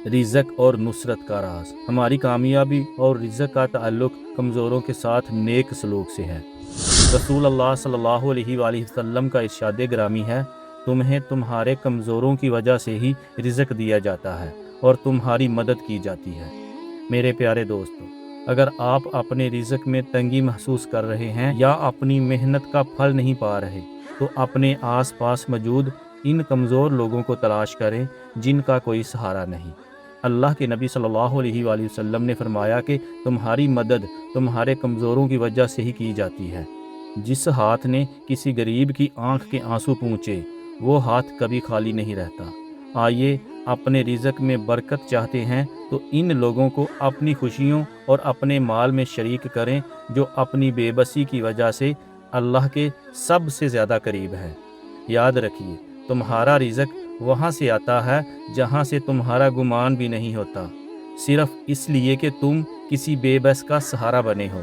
رزق اور نصرت کا راز۔ ہماری کامیابی اور رزق کا تعلق کمزوروں کے ساتھ نیک سلوک سے ہے۔ رسول اللہ صلی اللہ علیہ وآلہ وسلم کا ارشاد گرامی ہے، تمہیں تمہارے کمزوروں کی وجہ سے ہی رزق دیا جاتا ہے اور تمہاری مدد کی جاتی ہے۔ میرے پیارے دوستو، اگر آپ اپنے رزق میں تنگی محسوس کر رہے ہیں یا اپنی محنت کا پھل نہیں پا رہے، تو اپنے آس پاس موجود ان کمزور لوگوں کو تلاش کریں جن کا کوئی سہارا نہیں۔ اللہ کے نبی صلی اللہ علیہ وآلہ وسلم نے فرمایا کہ تمہاری مدد تمہارے کمزوروں کی وجہ سے ہی کی جاتی ہے۔ جس ہاتھ نے کسی غریب کی آنکھ کے آنسو پونچھے، وہ ہاتھ کبھی خالی نہیں رہتا۔ آئیے اپنے رزق میں برکت چاہتے ہیں تو ان لوگوں کو اپنی خوشیوں اور اپنے مال میں شریک کریں جو اپنی بے بسی کی وجہ سے اللہ کے سب سے زیادہ قریب ہے۔ یاد رکھیے، تمہارا رزق وہاں سے آتا ہے جہاں سے تمہارا گمان بھی نہیں ہوتا، صرف اس لیے کہ تم کسی بے بس کا سہارا بنے ہو۔